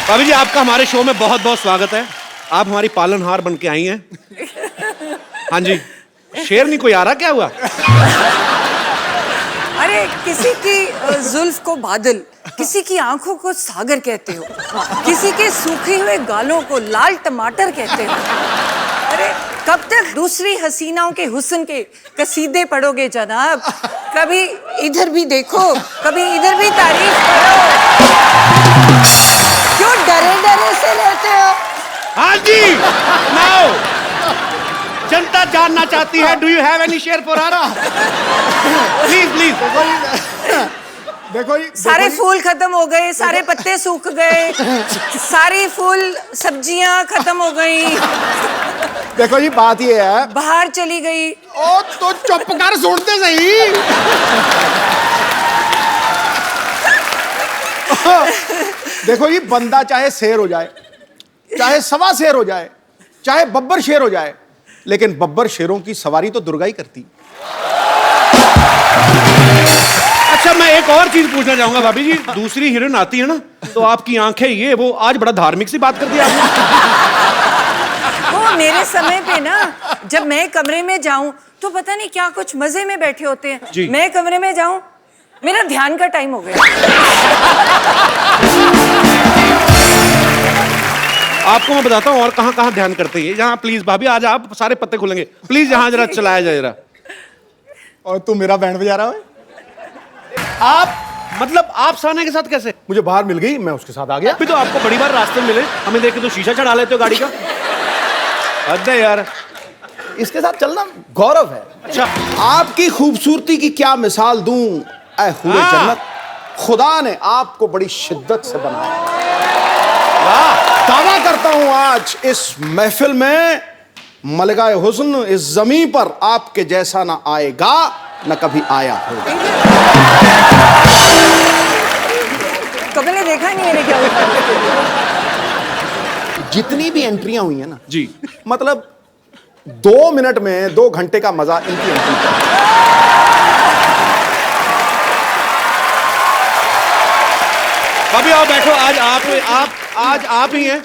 भाभी जी, आपका हमारे शो में बहुत बहुत स्वागत है। आप हमारी पालनहार बन के आई हैं। हाँ जी, शेर नहीं कोई आ रहा, क्या हुआ? अरे किसी की जुल्फ को बादल, किसी की आंखों को सागर कहते हो, किसी के सूखे हुए गालों को लाल टमाटर कहते हो। अरे कब तक दूसरी हसीनाओं के हुस्न के कसीदे पढ़ोगे जनाब? कभी इधर भी देखो, कभी इधर भी तारीफ करो। क्यों डरे डरे से रहते हो? हाँ जी, नाउ जनता जानना चाहती है, do you have any share for Arrah? Please please. देखो जी, सारे फूल खत्म हो गए, सारे पत्ते सूख गए, सारी फूल सब्जियां खत्म हो गई, देखो जी, बात ये है। बाहर चली गई। ओ तो चुप कर, सुनते सही। देखो जी, बंदा चाहे शेर हो जाए, चाहे सवा शेर हो जाए, चाहे बब्बर शेर हो जाए, लेकिन बब्बर शेरों की सवारी तो दुर्गा ही करती। अच्छा, मैं एक और चीज पूछना चाहूंगा भाभी जी। दूसरी हीरोइन आती है ना, तो आपकी आंखें ये वो, आज बड़ा धार्मिक सी बात कर दी आपने। वो मेरे समय पे ना, जब मैं कमरे में जाऊं तो पता नहीं क्या कुछ मजे में बैठे होते जी। हैं। मैं कमरे में जाऊं, मेरा ध्यान का टाइम हो गया। आपको मैं बताता हूँ और कहाँ कहाँ ध्यान करते हैं। यहाँ प्लीज भाभी, आज आप सारे पत्ते खुलेंगे प्लीज, यहाँ जरा चलाया जाए जरा। और तू मेरा बैंड बजा रहा है? आप मतलब आप साना के साथ कैसे? मुझे बाहर मिल गई, मैं उसके साथ आ गया। अभी तो आपको बड़ी बार रास्ते में मिले, हमें देख के तो शीशा चढ़ा लेते हो गाड़ी का। हद है यार। इसके साथ चलना गौरव है। अच्छा, आपकी खूबसूरती की क्या मिसाल दूं, ऐ हुए हाँ। जन्नत, खुदा ने आपको बड़ी शिद्दत से बनाया। वाह। दावा करता हूं आज इस महफिल में, मलगाए हुस्न इस जमीन पर आपके जैसा ना आएगा, न कभी आया होगा। कभी ने देखा नहीं मैंने क्या होता है। जितनी भी एंट्रियां हुई है ना जी, मतलब 2 मिनट में 2 घंटे का मजा इनकी एंट्री का। भाभी आओ बैठो। आज आप ही हैं।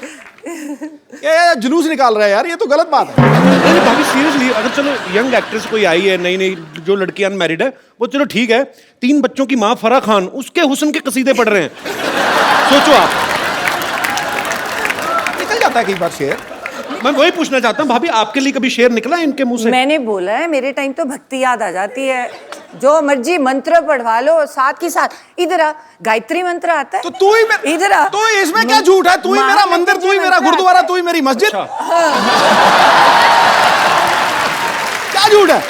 ये जुलूस निकाल रहा है यार, ये तो गलत बात है। नहीं नहीं भाभी, सीरियसली, अगर चलो यंग एक्ट्रेस कोई आई है, नई नई जो लड़की अनमैरिड है, वो चलो ठीक है। 3 बच्चों की माँ फराह खान, उसके हुस्न के कसीदे पढ़ रहे हैं। सोचो आप, निकल जाता है कई बार शेर। मैं वही पूछना चाहता हूँ भाभी, आपके लिए कभी शेर निकला है इनके मुंह से? मैंने बोला है, मेरे टाइम तो भक्ति याद आ जाती है। जो मर्जी मंत्र पढ़वा लो, साथ ही साथ इधर आ, गायत्री मंत्र आता है। तो तू ही इधर आ। तो इसमें क्या झूठ है? तू ही मेरा मंदिर, तू ही मेरा गुरुद्वारा, तू ही मेरी मस्जिद। क्या झूठ है?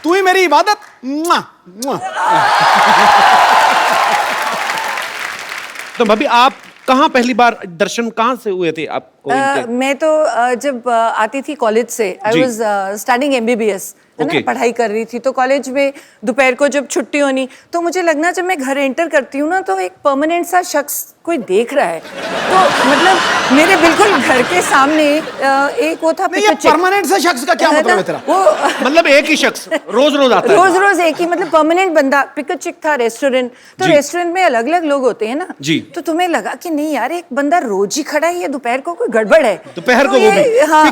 तू ही मेरी इबादत। मुआ, मुआ। तो भाभी आप कहाँ पहली बार दर्शन कहाँ से हुए थे आपको इनके? मैं तो जब आती थी कॉलेज से, आई वाज स्टडिंग MBBS, है ना, पढ़ाई कर रही थी। तो कॉलेज में दोपहर को जब छुट्टी होनी, तो मुझे लगना जब मैं घर एंटर करती हूँ ना, तो एक परमानेंट सा शख्स कोई देख रहा है। तो मतलब मेरे बिल्कुल घर के सामने एक वो था। ये परमानेंट से शख्स का क्या मतलब है तेरा? वो मतलब एक ही शख्स रोज रोज आता है? रोज रोज एक ही, मतलब परमानेंट बंदा। पिक चिक था रेस्टोरेंट, तो रेस्टोरेंट में अलग अलग लोग होते हैं ना जी। तो तुम्हें लगा कि नहीं यार, एक बंदा रोज ही खड़ा है, ये दोपहर को कोई गड़बड़ है। दोपहर तो को वो भी? हाँ।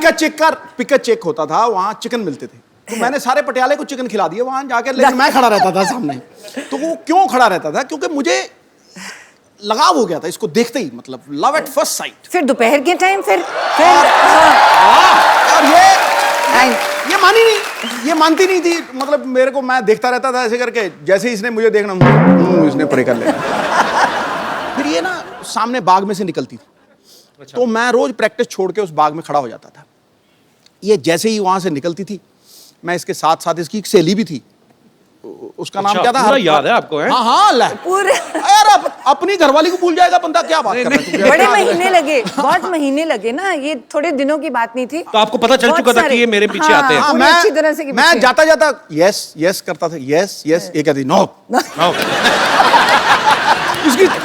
पिक चेक होता था, वहां चिकन मिलते थे, तो मैंने सारे पटियाले को चिकन खिला दिया वहां जाकर, लेकिन मैं खड़ा रहता था सामने। तो वो क्यों खड़ा रहता था? क्योंकि मुझे लगाव हो गया था इसको देखते ही, मतलब लव एट फर्स्ट साइट। फिर दोपहर के टाइम फिर और ये मानी नहीं, ये मानती नहीं थी। मतलब मेरे को, मैं देखता रहता था ऐसे करके, जैसे ही इसने मुझे देखना, इसने परे कर लिया। फिर ये ना सामने बाग में से निकलती थी। अच्छा। तो मैं रोज प्रैक्टिस छोड़ के उस बाग में खड़ा हो जाता था। ये जैसे ही वहां से निकलती थी, मैं इसके साथ साथ, इसकी एक सहेली भी थी, उसका नाम क्या था? पूरा याद है आपको? है? हाँ हाँ, पूरे यार अपनी घरवाली को भूल जाएगा बंदा, क्या बात कर रहा है? बड़े महीने लगे, बहुत महीने लगे ना, ये थोड़े दिनों की बात नहीं थी। तो आपको पता चल चुका था कि ये मेरे पीछे आते हैं? हाँ, मैं अच्छी तरह से मैं जाता जाता यस यस करता था, यस यस, ये कहती नो।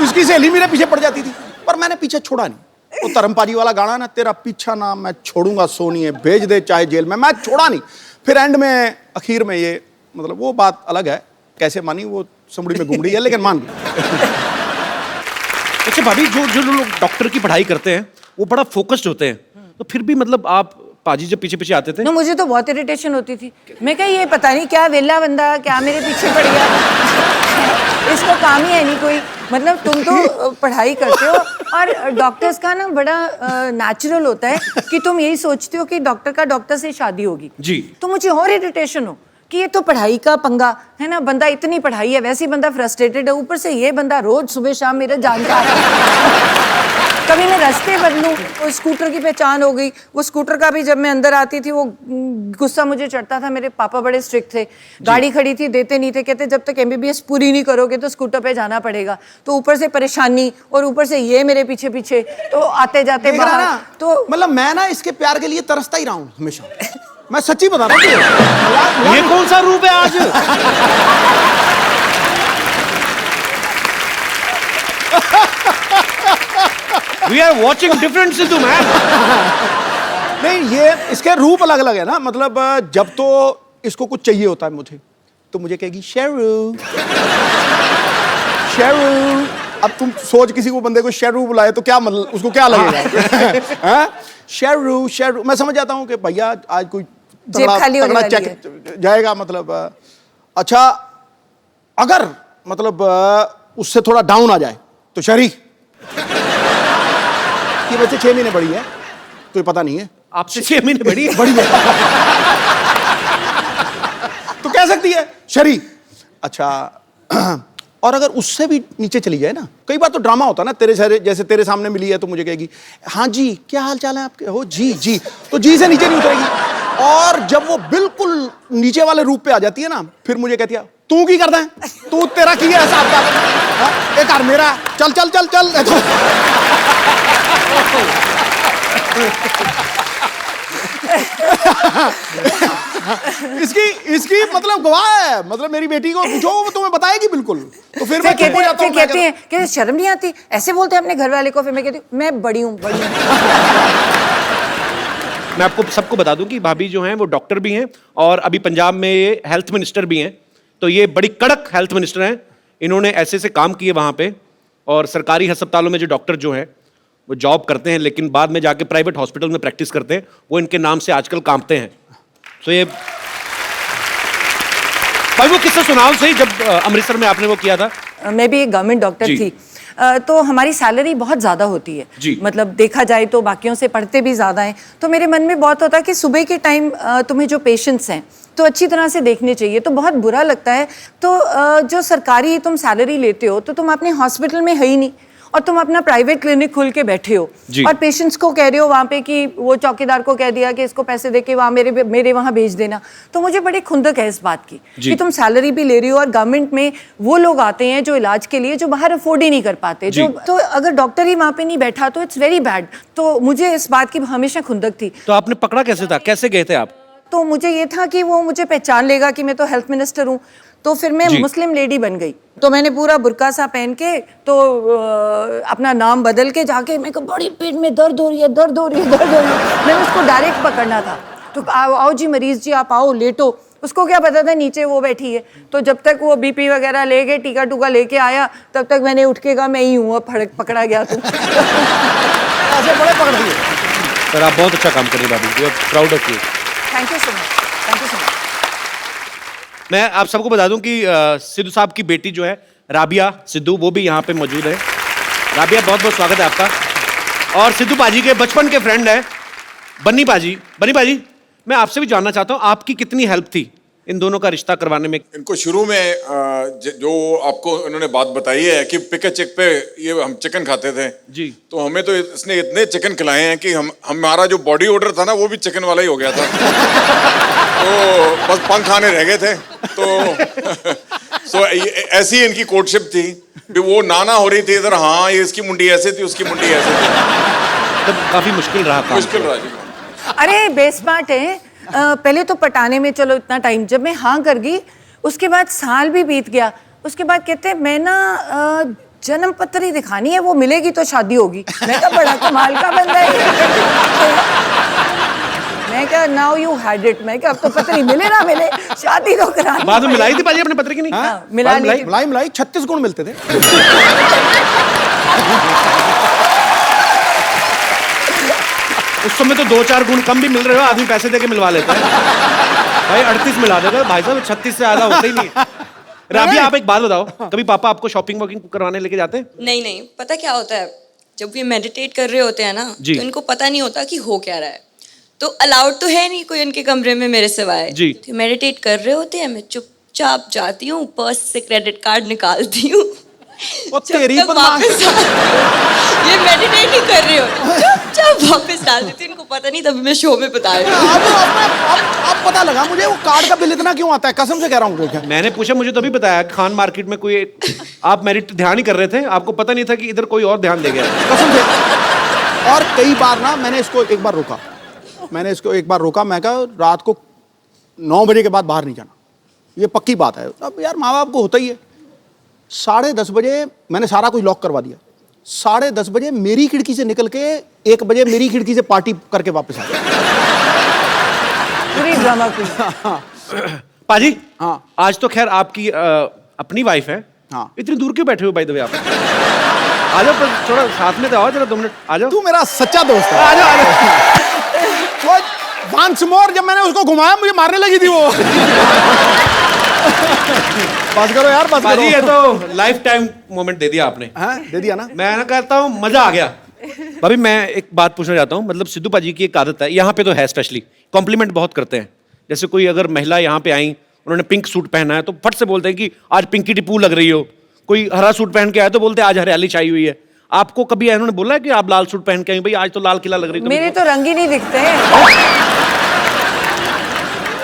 उसकी सहेली मेरे पीछे पड़ जाती थी, पर मैंने पीछे छोड़ा नहीं। वो धर्मपाजी वाला गाना ना, तेरा पीछा ना मैं छोड़ूंगा सोनिए, भेज दे चाहे जेल में, मैं छोड़ा नहीं। फिर एंड में, आखिर में ये, मतलब वो बात अलग है, कैसे मानी वो समड़ी में घुमड़ी है, लेकिन मान गई। अच्छा भाभी, जो जो लोग डॉक्टर की पढ़ाई करते हैं वो बड़ा फोकस्ड होते हैं, तो फिर भी मतलब आप पाजी जब पीछे पीछे आते थे? ना मुझे तो बहुत इरिटेशन होती थी। मैं कहा ये पता नहीं क्या वेला बंदा क्या मेरे पीछे पड़ गया, इसको काम ही है नहीं कोई। मतलब तुम तो पढ़ाई करते हो और डॉक्टर्स का ना बड़ा नेचुरल होता है कि तुम यही सोचते हो कि डॉक्टर का डॉक्टर से शादी होगी जी। तो मुझे और इरिटेशन हो कि ये तो पढ़ाई का पंगा है ना, बंदा इतनी पढ़ाई है वैसे ही बंदा फ्रस्ट्रेटेड है, ऊपर से ये बंदा रोज सुबह शाम मेरे जानता है। कभी मैं रास्ते बदलूं, वो स्कूटर की पहचान हो गई। वो स्कूटर का भी जब मैं अंदर आती थी वो गुस्सा मुझे चढ़ता था। मेरे पापा बड़े स्ट्रिक्ट थे, गाड़ी खड़ी थी देते नहीं थे, कहते जब तक MBBS पूरी नहीं करोगे तो स्कूटर पे जाना पड़ेगा। तो ऊपर से परेशानी और ऊपर से ये मेरे पीछे पीछे, तो आते जाते बाहर तो मतलब मैं ना इसके प्यार के लिए तरसता ही रहा हूँ हमेशा। मैं सच्ची बता रहा हूँ। ये कौन सा रूप है आज? We are watching different Sidhu, man. नहीं, ये इसके रूप अलग अलग है ना। मतलब जब तो इसको कुछ चाहिए होता है मुझे, तो मुझे कहेगी शेरू शेरू। अब तुम सोच किसी को बंदे को शेरू बुलाए तो क्या मतलब उसको क्या लगेगा? शेरू शेरू। मैं समझ जाता हूँ कि भैया आज कोई तगड़ा चेक जाएगा। मतलब अच्छा, अगर मतलब उससे थोड़ा डाउन आ जाए तो शरी ये बच्चे 6 महीने बड़ी है तो ये पता नहीं है। आपसे 6 महीने बड़ी है? बड़ी है तो कह सकती है शरी। अच्छा, और अगर उससे भी नीचे चली जाए ना, कई बार तो ड्रामा होता है ना, तेरे सारे जैसे तेरे सामने मिली है तो मुझे कहेगी हाँ जी क्या हाल चाल है आपके, हो जी जी, तो जी से नीचे नहीं उतरेगी। और जब वो बिल्कुल नीचे वाले रूप पे आ जाती है ना, फिर मुझे कहती है तू की करता है, तू तेरा की है हिसाब का, एक मेरा चल चल चल चल। इसकी इसकी मतलब गवाह है। मतलब मेरी बेटी को पूछो वो तुम्हें बताएगी बिल्कुल। तो फिर मैं चुप हो जाता हूं। कहती है कि शर्म नहीं आती, ऐसे बोलते हैं अपने घर वाले को। फिर मैं कहती हूँ मैं बड़ी हूँ बड़ी हूँ। मैं आपको सबको बता दूं कि भाभी जो हैं वो डॉक्टर भी हैं और अभी पंजाब में ये हेल्थ मिनिस्टर भी हैं। तो ये बड़ी कड़क हेल्थ मिनिस्टर हैं। इन्होंने ऐसे ऐसे काम किए वहाँ पे, और सरकारी अस्पतालों में जो डॉक्टर जो हैं वो जॉब करते हैं लेकिन बाद में जाके प्राइवेट हॉस्पिटल में प्रैक्टिस करते हैं, वो इनके नाम से आजकल कांपते हैं। तो ये भाई वो किस्सा सुनाओ सही, जब अमृतसर में आपने वो किया था। मैं भी एक गवर्नमेंट डॉक्टर थी, तो हमारी सैलरी बहुत ज़्यादा होती है जी। मतलब देखा जाए तो बाकियों से पढ़ते भी ज़्यादा हैं। तो मेरे मन में बहुत होता है कि सुबह के टाइम तुम्हें जो पेशेंट्स हैं तो अच्छी तरह से देखने चाहिए। तो बहुत बुरा लगता है। तो जो सरकारी तुम सैलरी लेते हो तो तुम अपने हॉस्पिटल में है ही नहीं, और तुम अपना प्राइवेट क्लिनिक खोल के बैठे हो और पेशेंट्स को कह रहे हो वहाँ पे कि वो चौकीदार को कह दिया कि इसको पैसे देके वहाँ मेरे वहाँ भेज देना। तो मुझे बड़ी खुंदक है इस बात की कि तुम सैलरी भी ले रही हो और गवर्नमेंट में वो लोग आते हैं जो इलाज के लिए जो बाहर अफोर्ड ही नहीं कर पाते। तो अगर डॉक्टर ही वहाँ पे नहीं बैठा तो इट्स वेरी बैड। तो मुझे इस बात की हमेशा खुंदक थी। तो आपने पकड़ा कैसे था, कैसे गए थे आप? तो मुझे ये था कि वो मुझे पहचान लेगा कि मैं तो हेल्थ मिनिस्टर हूँ। तो फिर मैं मुस्लिम लेडी बन गई। तो मैंने पूरा बुर्का सा पहन के तो अपना नाम बदल के जाके मैं बड़ी पेट में दर्द हो रही है दर्द हो रही है दर्द हो रही है। मैंने उसको डायरेक्ट पकड़ना था। तो आओ जी मरीज जी आप आओ लेटो। उसको क्या पता था नीचे वो बैठी है। तो जब तक वो BP वगैरह लेके टीका टूका लेके आया तब तक मैंने उठ के कहा मैं ही हूँ, पकड़ा गया तुम। ऐसे बड़े पकड़ दिए। सर आप बहुत अच्छा काम कर रही हैं भाभी, we are proud of you. Thank you so much, thank you so much. मैं आप सबको बता दूं कि सिद्धू साहब की बेटी जो है राबिया सिद्धू, वो भी यहाँ पे मौजूद है। राबिया बहुत बहुत स्वागत है आपका। और सिद्धू पाजी के बचपन के फ्रेंड है बन्नी पाजी। बन्नी पाजी, मैं आपसे भी जानना चाहता हूँ आपकी कितनी हेल्प थी इन दोनों का रिश्ता करवाने में? इनको शुरू में जो आपको उन्होंने बात बताई है कि पिक चेक पे ये हम चिकन खाते थे जी, तो हमें तो इसने इतने चिकन खिलाए हैं कि हमारा जो बॉडी ऑर्डर था ना वो भी चिकन वाला ही हो गया था। तो बस पंख आने रह गए थे। तो ऐसी इनकी कोर्टशिप थी कि वो नाना हो रही थी इधर, हाँ ये इसकी मुंडी ऐसे थी उसकी मुंडी ऐसे थी। तब काफी मुश्किल रहा। मुश्किल रहा जी। अरे बेस्मार्ट है। पहले तो पटाने में चलो इतना टाइम, जब मैं हाँ कर गई उसके बाद साल भी बीत गया। उसके बाद कहते मैं ना जन्म पत्र ही दिखानी है, वो मिलेगी तो शादी होगी। मैं कहा बड़ा कमाल का बंदा है। मैं कहा नाउ यू हैड इट। मैं कहा अब तो पत्र ही मिले ना मिले शादी तो करानी। बाद में मिलाई थी पाजी अपने पत्र की नहीं? हाँ, मिलाई 36 गुण मिलते थे। उस समय तो 2-4 गुण कम भी मिल रहे हो, आदमी पैसे देके मिलवा लेता है। भाई 38 मिला देगा भाई साहब, 36 से ज्यादा होता ही नहीं है। राबिया, आप एक बात बताओ, कभी पापा आपको शॉपिंग वॉकिंग करवाने लेके जाते हैं? नहीं नहीं, पता क्या होता है, जब ये मेडिटेट कर रहे होते हैं ना, जी। तो इनको पता नहीं होता कि हो क्या रहा है। तो अलाउड तो है नहीं कोई उनके कमरे में मेरे सिवाय। जी। तो मेडिटेट कर रहे होते हैं, मैं चुपचाप जाती हूँ, पर्स से क्रेडिट कार्ड निकालती हूँ। वो जब तेरी तक बदमाश। वापस ये मेडिटेट ही कर रहे हो, चुपचाप वापस डाल देती हूँ। इनको पता नहीं, तभी मैं शो में बता रही हूँ। अब पता लगा मुझे वो कार्ड का बिल इतना क्यों आता है, कसम से कह रहा हूँ। मैंने पूछा, मुझे तभी बताया खान मार्केट में कोई आप मेरिट ध्यान ही कर रहे थे, आपको पता नहीं था कि इधर कोई और ध्यान दे गया। कसम से। और कई बार ना मैंने इसको एक बार रोका, मैं कहा रात को 9 बजे के बाद बाहर नहीं जाना, ये पक्की बात है। अब यार माँ बाप को होता ही है। 10:30 बजे मैंने सारा कुछ लॉक करवा दिया। 10:30 बजे मेरी खिड़की से निकल के 1 बजे मेरी खिड़की से पार्टी करके वापस आ गया। पूरी ड्रामा क्वीन। पाजी, हाँ। आज तो खैर आपकी अपनी वाइफ है। हाँ। इतनी दूर क्यों बैठे हो बाय द वे आप? आ जाओ, पर थोड़ा साथ में तो आओ, जरा 2 मिनट आ जाओ। तू मेरा सच्चा दोस्त है। आ जाओ, आ जाओ। वंस मोर, जब मैंने उसको घुमाया मुझे मारने लगी थी वो। बस करो यार, बस पाजी, ये करो। तो लाइफ टाइम मोमेंट दे दिया आपने। हाँ, दे दिया ना। मैं ना कहता हूँ मजा आ गया। भाभी, मैं एक बात पूछना चाहता हूँ, मतलब सिद्धू पाजी की एक आदत है, यहाँ पे तो है स्पेशली, कॉम्प्लीमेंट बहुत करते हैं। जैसे कोई अगर महिला यहाँ पे आई, उन्होंने पिंक सूट पहना है तो फट से बोलते हैं कि आज पिंकी टिप्पू लग रही हो। कोई हरा सूट पहन के आए तो बोलते हैं आज हरियाली छाई हुई है। आपको कभी इन्होंने बोला है कि आप लाल सूट पहन के आई, भाई आज तो लाल किला लग रही है? मेरे तो रंग ही नहीं दिखते।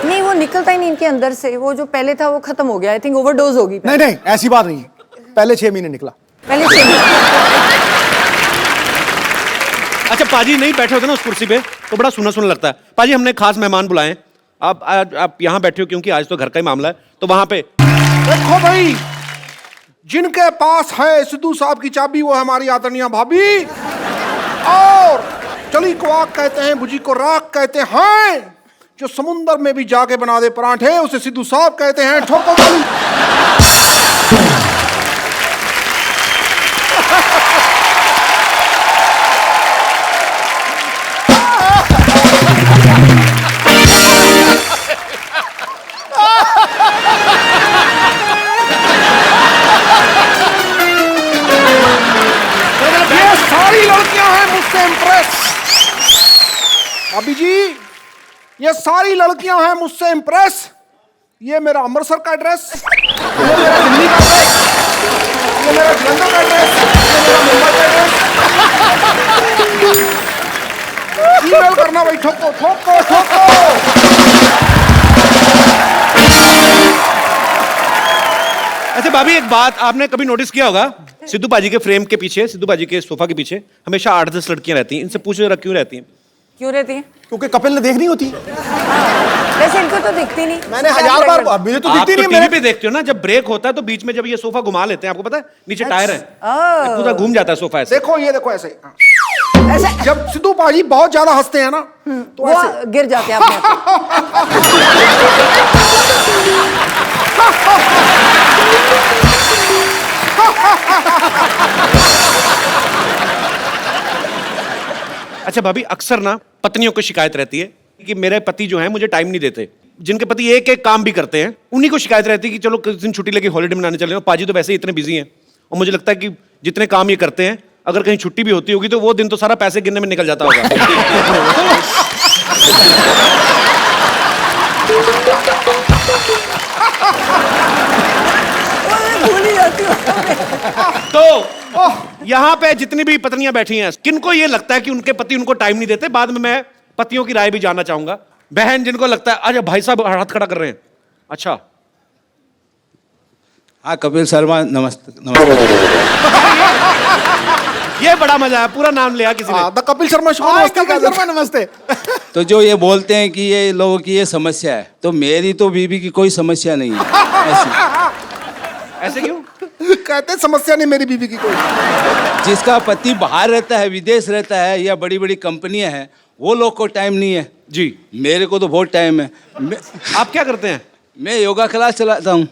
नहीं, वो निकलता ही नहीं इनके अंदर से। वो जो पहले था वो खत्म हो गया। आई थिंक ओवरडोज होगी। नहीं नहीं, ऐसी बात नहीं है। पहले 6 महीने निकला। पहले से अच्छा, पाजी नहीं बैठे होते ना उस कुर्सी पे तो बड़ा सुना सुना लगता है। पाजी, हमने खास मेहमान बुलाए हैं, आप यहाँ बैठे हो क्योंकि आज तो घर का ही मामला है, तो वहां पे देखो भाई, जिनके पास है सिद्धू साहब की चाबी वो है हमारी आदरणीय भाभी। और चली को आग कहते हैं, भुजी को राख कहते हैं। जो समुंदर में भी जाके बना दे पराठे उसे सिद्धू साहब कहते हैं। ठोको ताली। ये सारी लड़कियां हैं मुझसे इम्प्रेस। अभी जी, ये सारी लड़कियां हैं मुझसे इम्प्रेस। ये मेरा अमृतसर का एड्रेस, ये मेरा दिल्ली का एड्रेस, ये मेरा जलंधर का एड्रेस, ये मेरा मुंबई का एड्रेस। ईमेल करना भाई, ठोको ठोको ठोको। अच्छा भाभी, एक बात आपने कभी नोटिस किया होगा, सिद्धू पाजी के फ्रेम के पीछे, सिद्धू पाजी के सोफा के पीछे हमेशा 8-10 लड़कियां रहती हैं। इनसे पूछो जरा क्यों रहती हैं? क्यों रहती है? क्योंकि कपिल ने देखनी होती। वैसे इनको तो दिखती नहीं। मैंने 1000 बार, मुझे तो आप दिखती तो नहीं। टीवी मेरे पे देखते हो ना, जब ब्रेक होता है तो बीच में जब ये सोफा घुमा लेते हैं, आपको पता है नीचे टायर है, ओह। पूरा घूम जाता है सोफा ऐसे। देखो ये देखो ऐसे। ऐसे जब सिद्धू पाजी बहुत ज्यादा हंसते हैं ना तो वो ऐसे गिर जाते हैं अपने आप। अच्छा भाभी, अक्सर ना पत्नियों को शिकायत रहती है कि मेरे पति जो है मुझे टाइम नहीं देते। जिनके पति एक एक काम भी करते हैं उन्हीं को शिकायत रहती है कि चलो किस दिन छुट्टी लेके हॉलीडे मनाने चले। पाजी तो वैसे ही इतने बिजी हैं, और मुझे लगता है कि जितने काम ये करते हैं, अगर कहीं छुट्टी भी होती होगी तो वो दिन तो सारा पैसे गिनने में निकल जाता होगा। भूल ही जाती हूँ। तो यहाँ पे जितनी भी पत्नियां बैठी हैं, किनको ये लगता है कि उनके पति उनको टाइम नहीं देते? बाद में मैं पतियों की राय भी जानना चाहूंगा। बहन जिनको लगता है, अच्छा भाई साहब हाथ खड़ा कर रहे हैं, अच्छा हाँ कपिल शर्मा, नमस्ते नमस्ते। ये बड़ा मजा है, पूरा नाम लिया किसी ने। The Kapil Sharma show. कपिल शर्मा नमस्ते। तो जो ये बोलते हैं कि ये लोगों की ये समस्या है, तो मेरी तो बीबी की कोई समस्या नहीं है ऐसी। ऐसे क्यों? कहते हैं समस्या नहीं मेरी बीवी की कोई। जिसका पति बाहर रहता है, विदेश रहता है, या बड़ी बड़ी कंपनियां हैं, वो लोग को टाइम नहीं है जी। मेरे को तो बहुत टाइम है। आप क्या करते हैं? मैं योगा क्लास चलाता हूँ,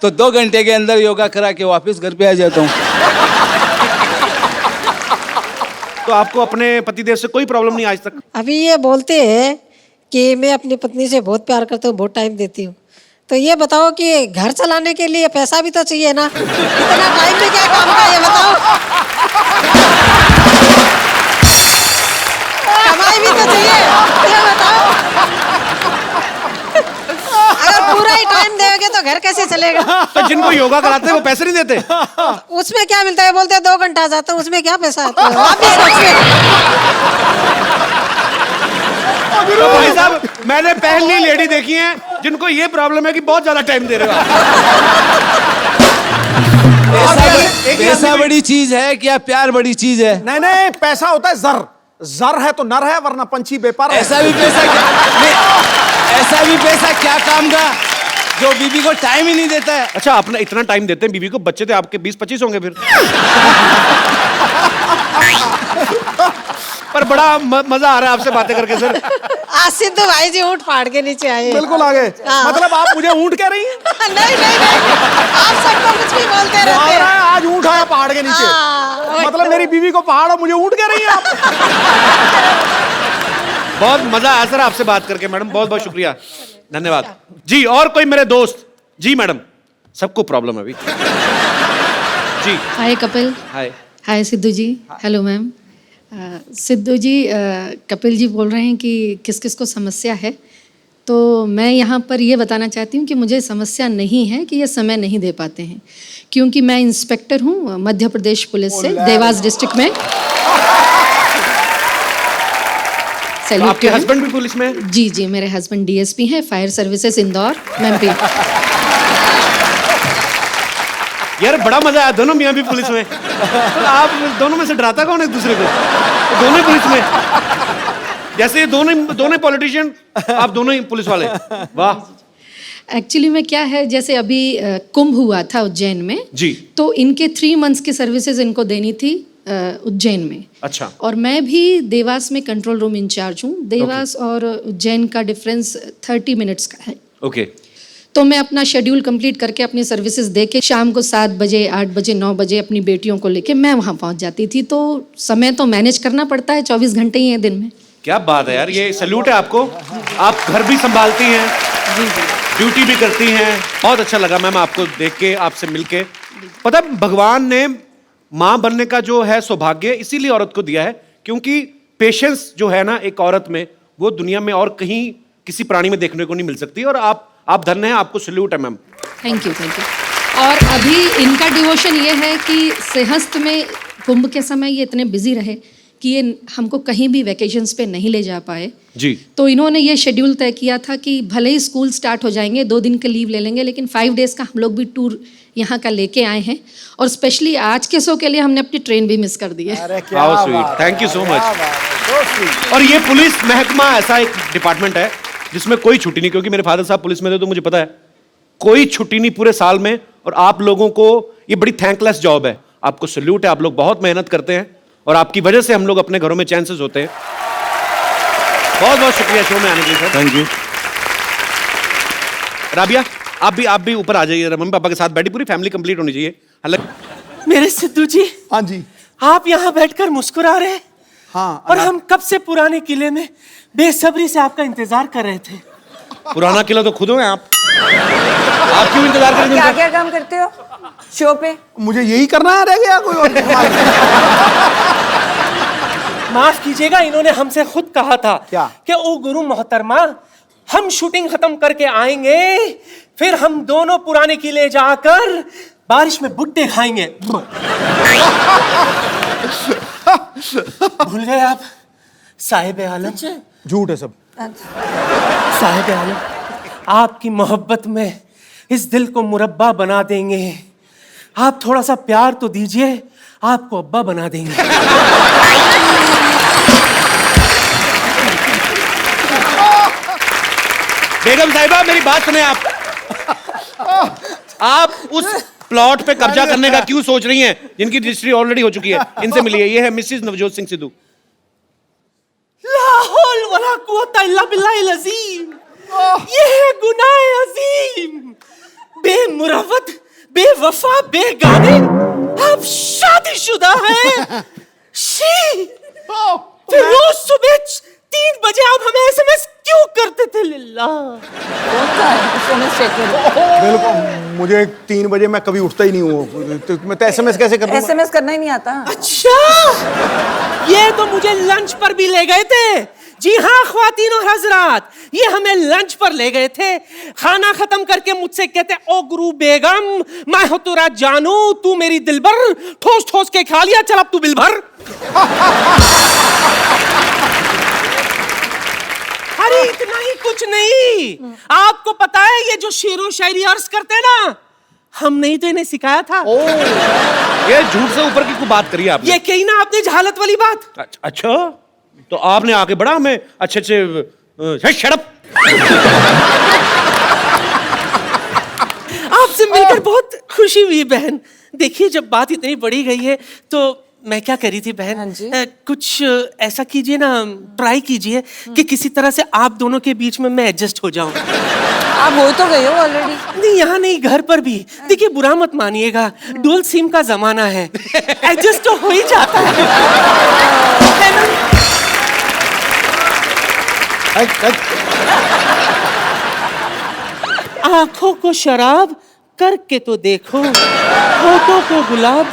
तो 2 घंटे के अंदर योगा करा के वापस घर पे आ जाता हूँ। तो आपको अपने पतिदेव से कोई प्रॉब्लम नहीं आज तक? अभी ये बोलते हैं कि मैं अपनी पत्नी से बहुत प्यार करता हूँ, बहुत टाइम देती हूँ। तो ये बताओ कि घर चलाने के लिए पैसा भी तो चाहिए ना, इतना टाइम में क्या काम का, ये बताओ। कमाई भी तो चाहिए, ये बताओ। अगर पूरा ही टाइम देोगे तो घर कैसे चलेगा? तो जिनको योगा कराते हैं वो पैसे नहीं देते? उसमें क्या मिलता है? बोलते हैं 2 घंटा जाता हूँ, उसमें क्या पैसा आता है? आप भी सोचिए। तो भाई साहब, मैंने पहली लेडी देखी है जिनको ये प्रॉब्लम है कि बहुत ज्यादा टाइम दे रहे हो आप। पैसा बड़ी चीज है क्या प्यार बड़ी चीज है? नहीं नहीं, पैसा होता है जर, जर है तो नर है, वरना पंछी बेपार है। ऐसा भी पैसा क्या नहीं, ऐसा भी पैसा क्या काम का जो बीबी को टाइम ही नहीं देता है? अच्छा, अपना इतना टाइम देते हैं बीवी को, बच्चे थे आपके 20-25 होंगे फिर। पर बड़ा मजा आ रहा है आपसे बातें करके सर। आज सिद्धू भाई जी ऊँट फाड़ के नीचे आए। बिल्कुल आगे। हाँ। मतलब आप मुझे ऊंट कह रही हैं? नहीं नहीं नहीं, आप सबको कुछ भी बोलते रहते हैं। आज ऊंट आया पहाड़ के नीचे। हाँ, मतलब मेरी बीवी को पहाड़ और मुझे ऊंट कह रही हैं आप? बहुत मजा आया सर आपसे बात करके मैडम, बहुत बहुत शुक्रिया, धन्यवाद जी। और कोई मेरे दोस्त? जी मैडम, सबको प्रॉब्लम है अभी। जी hi Kapil. Hi. Hi Sidhu ji. Hello ma'am. Sidhu ji, Kapil ji बोल रहे हैं कि किस किस को समस्या है, तो मैं यहाँ पर ये बताना चाहती हूँ कि मुझे समस्या नहीं है कि ये समय नहीं दे पाते हैं, क्योंकि मैं इंस्पेक्टर हूँ मध्य प्रदेश पुलिस से, देवास डिस्ट्रिक्ट में। तो आपके हस्बैंड भी पुलिस में है? जी जी, मेरे हस्बैंड डीएसपी हैं, फायर सर्विसेज इंदौर एमपी। यार बड़ा मजा आया, दोनों मियाँ भी पुलिस में। तो आप दोनों में से डराता कौन है एक दूसरे को? तो दोनों ही पुलिस में, जैसे ये दोनों पॉलिटिशियन, आप दोनों ही पुलिस वाले, वाह। एक्चुअली में क्या है, जैसे अभी कुंभ हुआ था उज्जैन में जी, तो इनके 3 मंथ्स की सर्विसेज इनको देनी थी उज्जैन में। अच्छा। और मैं भी देवास में कंट्रोल रूम इंचार्ज हूँ। देवास और उज्जैन का डिफरेंस 30 मिनट्स का है। ओके। तो मैं अपना शेड्यूल कंप्लीट करके अपनी सर्विसेज दे के शाम को 7 बजे 8 बजे 9 बजे अपनी बेटियों को लेके मैं वहाँ पहुँच जाती थी। तो समय तो मैनेज करना पड़ता है, 24 घंटे ही हैं दिन में। क्या बात है यार, ये सैल्यूट है आपको। आप घर भी संभालती हैं, ड्यूटी भी करती हैं। बहुत अच्छा लगा मैम आपको देख के, आपसे मिलके। पता है, भगवान ने माँ बनने का जो है सौभाग्य इसीलिए औरत को दिया है, क्योंकि पेशेंस जो है ना एक औरत में, वो दुनिया में और कहीं किसी प्राणी में देखने को नहीं मिल सकती। और आप धन्य हैं, आपको सैल्यूट है ma'am. Thank you thank you. और अभी इनका डिवोशन ये है कि सिंहस्थ में कुंभ के समय ये इतने बिजी रहे कि ये हमको कहीं भी वैकेशंस पे नहीं ले जा पाए जी। तो इन्होंने ये शेड्यूल तय किया था कि भले ही स्कूल स्टार्ट हो जाएंगे, 2 दिन का लीव ले लेंगे, लेकिन 5 डेज का हम लोग भी टूर यहाँ का लेके आए हैं। और स्पेशली आज के शो के लिए हमने अपनी ट्रेन भी मिस कर दी है। How sweet, thank you so much. और ये पुलिस महकमा ऐसा एक डिपार्टमेंट है जिसमें कोई छुट्टी नहीं, क्योंकि मेरे फादर साहब पुलिस में थे तो मुझे पता है कोई छुट्टी नहीं पूरे साल में। और आप लोगों को ये बड़ी थैंकलेस जॉब है, आपको सैल्यूट है। आप लोग बहुत मेहनत करते हैं और आपकी वजह से हम लोग अपने घरों में चैन से सोते हैं। बहुत बहुत शुक्रिया शो में आने के लिए सर। Thank you. राबिया, आप भी ऊपर आ जाइए, मम्मी पापा के साथ बैठी, पूरी फैमिली कंप्लीट होनी चाहिए। हालांकि मेरे सिद्धू जी, हाँ जी। आप यहाँ बैठकर मुस्कुरा रहे हैं। हाँ। और हम कब से पुराने किले में बेसब्री से आपका इंतजार कर रहे थे। पुराना किला तो खुद हो आप क्यों इंतजार करेंगे? क्या क्या काम करते हो शो पे? मुझे यही करना है, रह गया कोई और? माफ कीजिएगा, इन्होंने हमसे खुद कहा था क्या? कि ओ गुरु मोहतरमा, हम शूटिंग खत्म करके आएंगे, फिर हम दोनों पुराने किले जाकर बारिश में भुट्टे खाएंगे। भूल गए आप साहिब आलम? झूठ है सब। साहिब आलम, आपकी मोहब्बत में इस दिल को मुरब्बा बना देंगे। आप थोड़ा सा प्यार तो दीजिए, आपको अब्बा बना देंगे। बेगम साहिबा, मेरी बात सुने। आप उस प्लॉट पे कब्जा करने का क्यों सोच रही हैं जिनकी रजिस्ट्री ऑलरेडी हो चुकी है? इनसे मिलिए, ये है मिसेस नवजोत सिंह सिद्धू। ला हौल वला कुव्वता इल्ला बिल्लाहिल अज़ीम। ये है गुनाह अजीम। बेमुरवत, बेवफा, बेगाने, आप शादीशुदा हैं। शी, फिर रोज सुबह 3 बजे आप हमें एसएमएस क्यों करते थे लिल्ला? बिल्कुल, मुझे 3 बजे मैं कभी उठता ही नहीं हूँ, तो मैं तो एसएमएस कैसे कर दूंगा? एसएमएस करना ही नहीं आता। अच्छा, ये तो मुझे लंच पर भी ले गए थे। जी हाँ ख्वातीन और हजरात, ये हमें लंच पर ले गए थे। खाना खत्म करके मुझसे कहते, ओ गुरु बेगम, मैं हो तेरा जानू, तू मेरी दिलबर, ठोस ठोस के खा लिया, चल अब तू बिल भर। अरे इतना ही कुछ नहीं, आपको पता है ये जो शेरो शायरी अर्ज करते हैं ना, हमने ही तो इन्हें सिखाया था। ये झूठ से ऊपर की कोई बात करी आपने? ये कही ना आपने जहालत वाली बात। अच्छा, तो आपने आके बड़ा हमें अच्छे शट अप। आपसे मिलकर बहुत खुशी हुई बहन। देखिए जब बात इतनी बड़ी गई है तो मैं क्या करी थी बहन, हाँ जी। कुछ ऐसा कीजिए ना, ट्राई कीजिए कि किसी तरह से आप दोनों के बीच में मैं एडजस्ट हो जाऊं। आप हो तो गए हो ऑलरेडी। नहीं यहाँ नहीं, घर पर भी। देखिए बुरा मत मानिएगा, डुअल सिम का जमाना है, एडजस्ट तो हो ही जाता है ना? आंखों को शराब करके तो देखो, होठों को गुलाब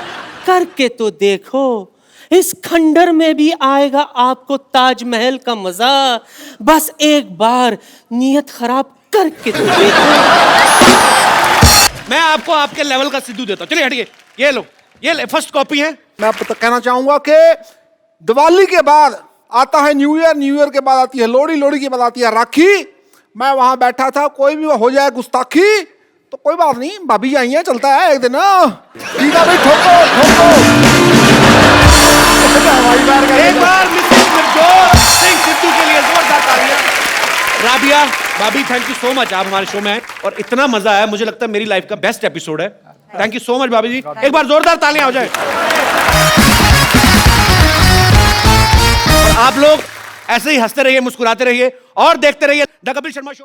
करके तो देखो, इस खंडर में भी आएगा आपको ताजमहल का मजा, बस एक बार नीयत खराब करके तो देखो। मैं आपको आपके लेवल का सिद्धू देता हूँ, चलिए हटिए, ये लो, ये फर्स्ट कॉपी है। मैं आपको तो कहना चाहूंगा कि दिवाली के बाद आता है न्यू ईयर, न्यू ईयर के बाद आती है लोहड़ी, लोहड़ी के बाद आती है राखी। मैं वहां बैठा था, कोई भी हो जाए गुस्ताखी तो कोई बात नहीं, भाभी आई है, चलता है एक दिन। ठीक है भाई, ठोको ठोको। एक बार मिसेस गुरजोत सिंह सिद्धू के लिए जोरदार तालियां। राबिया भाभी, थैंक यू सो मच, आप हमारे शो में आए और इतना मजा आया, मुझे लगता है मेरी लाइफ का बेस्ट एपिसोड है। थैंक यू सो मच भाभी जी, एक बार जोरदार तालियां हो जाए। और आप लोग ऐसे ही हंसते रहिए, मुस्कुराते रहिए और देखते रहिए द कपिल शर्मा शो।